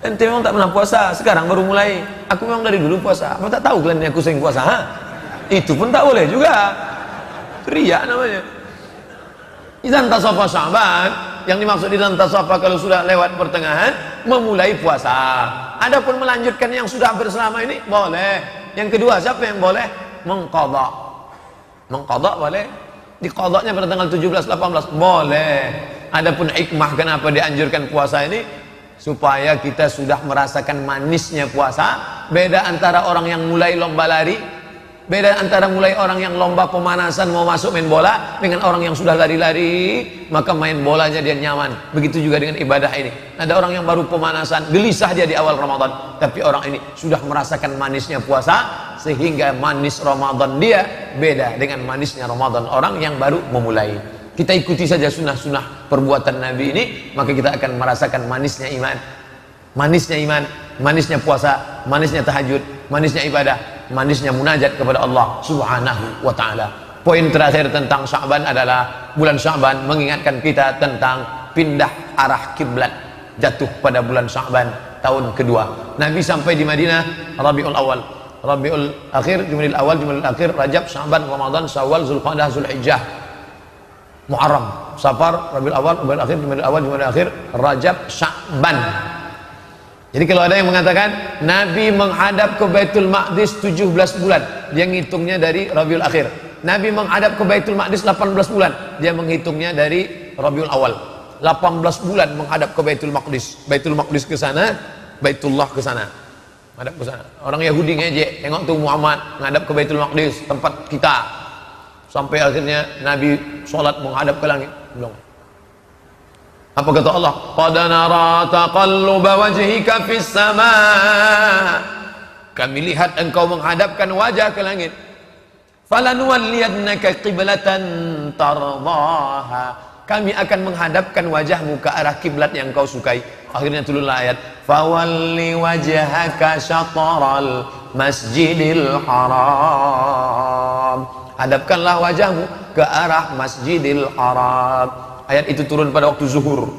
Ente memang tak pernah puasa, sekarang baru mulai. Aku memang dari dulu puasa. Apa tak tahu kalian aku sering puasa? Ha? Itu pun tak boleh juga. Riya namanya. Idzan tasafa Sya'ban, yang dimaksud idzan tasafa kalau sudah lewat pertengahan, memulai puasa. Adapun melanjutkan yang sudah bersama ini boleh. Yang kedua, siapa yang boleh? Mengqadha. Mengqadha boleh. Diqadhanya pada tanggal 17, 18 boleh. Adapun hikmah kenapa dianjurkan puasa ini, supaya kita sudah merasakan manisnya puasa. Beda antara orang yang mulai lomba lari, beda antara mulai orang yang lomba pemanasan mau masuk main bola dengan orang yang sudah lari-lari, maka main bolanya dia nyaman. Begitu juga dengan ibadah ini. Ada orang yang baru pemanasan, gelisah dia di awal Ramadan, tapi orang ini sudah merasakan manisnya puasa, sehingga manis Ramadan dia beda dengan manisnya Ramadan orang yang baru memulai. Kita ikuti saja sunnah-sunnah perbuatan Nabi ini, maka kita akan merasakan manisnya iman, manisnya puasa, manisnya tahajud, manisnya ibadah, manisnya munajat kepada Allah Subhanahu wa ta'ala. Poin terakhir tentang Sya'ban adalah bulan Sya'ban mengingatkan kita tentang pindah arah kiblat, jatuh pada bulan Sya'ban tahun kedua. Nabi sampai di Madinah Rabiul Awal, Rabiul Akhir, Jumadil Awal, Jumadil Akhir, Rajab, Sya'ban, Ramadan, Syawal, Zulqa'dah, Zulhijjah, Muharram, Safar, Rabiul Awal, Rabiul Akhir, Jumadil Awal, Jumadil Akhir, Rajab, Sya'ban. Jadi kalau ada yang mengatakan Nabi menghadap ke Baitul Maqdis 17 bulan, dia ngitungnya dari Rabiul Akhir. Nabi menghadap ke Baitul Maqdis 18 bulan, dia menghitungnya dari Rabiul Awal. 18 bulan menghadap ke Baitul Maqdis. Baitul Maqdis ke sana, Baitullah ke sana. Menghadap ke sana. Orang Yahudi ngejek, tengok tuh Muhammad menghadap ke Baitul Maqdis, tempat kita. Sampai akhirnya Nabi sholat menghadap ke langit. Belum. Apa kata Allah? Qad nara taqalluba wajhika fis sama. Kami lihat engkau menghadapkan wajah ke langit. Falanuwalliyannaka qiblatan tardaha. Kami akan menghadapkan wajahmu ke arah kiblat yang kau sukai. Akhirnya turunlah ayat, fawalli wajhaka syatral masjidil haram. Hadapkanlah wajahmu ke arah Masjidil Haram. Ayat itu turun pada waktu zuhur.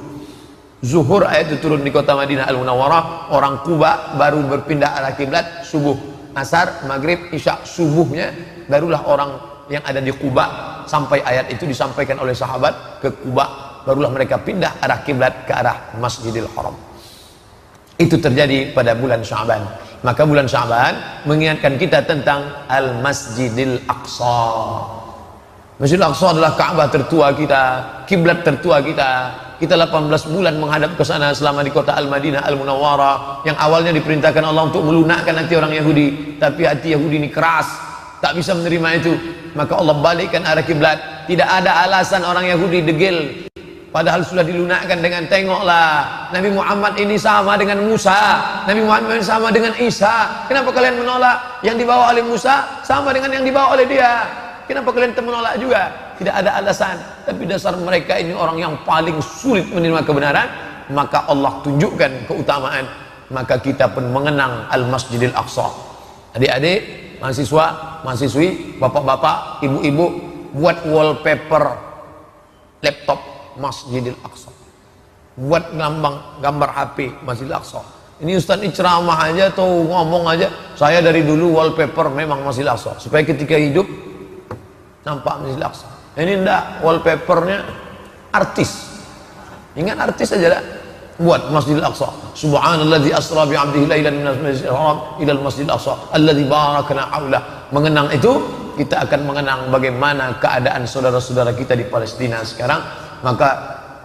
Zuhur ayat itu turun di kota Madinah Al-Munawwarah. Orang Kuba baru berpindah arah kiblat subuh. Asar, maghrib, isya, subuhnya barulah orang yang ada di Kuba, sampai ayat itu disampaikan oleh sahabat ke Kuba, barulah mereka pindah arah kiblat ke arah Masjidil Haram. Itu terjadi pada bulan Sya'ban. Maka bulan Sya'ban mengingatkan kita tentang Al-Masjidil Aqsa. Masjidil Aqsa adalah Ka'bah tertua kita, kiblat tertua kita. Kita 18 bulan menghadap ke sana selama di kota Al-Madinah Al-Munawwarah, yang awalnya diperintahkan Allah untuk melunakkan hati orang Yahudi, tapi hati Yahudi ini keras, tak bisa menerima itu. Maka Allah balikkan arah kiblat. Tidak ada alasan orang Yahudi degil, padahal sudah dilunakkan dengan tengoklah Nabi Muhammad ini sama dengan Musa, Nabi Muhammad ini sama dengan Isa. Kenapa kalian menolak? Yang dibawa oleh Musa sama dengan yang dibawa oleh dia. Kenapa kalian menolak juga? Tidak ada alasan. Tapi dasar mereka ini orang yang paling sulit menerima kebenaran. Maka Allah tunjukkan keutamaan. Maka kita pun mengenang Al-Masjidil Aqsa. Adik-adik, mahasiswa, mahasiswi, bapak-bapak, ibu-ibu, buat wallpaper laptop Masjidil Aqsa. Buat gambar HP Masjidil Aqsa. Ini Ustaz ini ceramah aja atau ngomong aja. Saya dari dulu wallpaper memang Masjidil Aqsa, supaya ketika hidup nampak Masjidil Aqsa. Ini enggak, wallpapernya artis. Ingat artis aja dah. Buat Masjidil Aqsa. Subhanalladzi asra bi'abdihi lailan minal masjidil haram ilal masjidil aqsa alladzi barakna haulah. Mengenang itu kita akan mengenang bagaimana keadaan saudara-saudara kita di Palestina sekarang, maka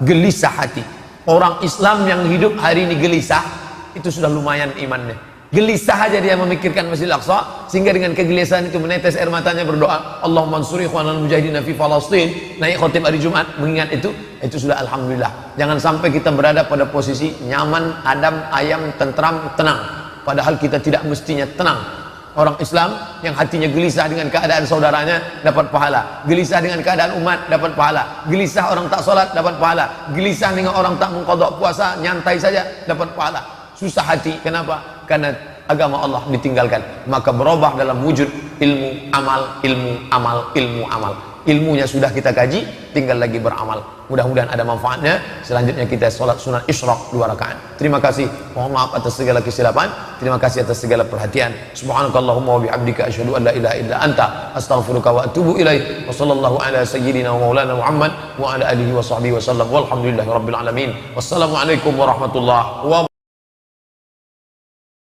gelisah hati. Orang Islam yang hidup hari ini gelisah, itu sudah lumayan imannya. Gelisah aja dia memikirkan Masjidil Aqsa, sehingga dengan kegelisahan itu menetes air matanya berdoa, Allahumma ansuri ikhwanal mujahidin fi Falastin, naik khotib hari Jumat mengingat itu sudah alhamdulillah. Jangan sampai kita berada pada posisi nyaman, adem, ayam, tentram, tenang, padahal kita tidak mestinya tenang. Orang Islam yang hatinya gelisah dengan keadaan saudaranya dapat pahala, gelisah dengan keadaan umat dapat pahala, gelisah orang tak sholat dapat pahala, gelisah dengan orang tak mengqadha puasa nyantai saja dapat pahala. Susah hati, kenapa? Karena agama Allah ditinggalkan. Maka berubah dalam wujud ilmu, amal, ilmu, amal, ilmu, amal. Ilmunya sudah kita kaji, tinggal lagi beramal. Mudah-mudahan ada manfaatnya. Selanjutnya kita sholat sunat isyraq 2 rakaat. Terima kasih. Mohon maaf atas segala kesilapan. Terima kasih atas segala perhatian. Subhanakallahumma wa bihamdika asyhadu an la ilaha illa anta astaghfiruka wa atubu ilaik. Wa sallallahu ala sayyidina wa maulana Muhammad wa ala alihi wa sahbihi wa sallam. Walhamdulillahirabbil alamin. Wassalamualaikum warahmatullahi wabarakatuh.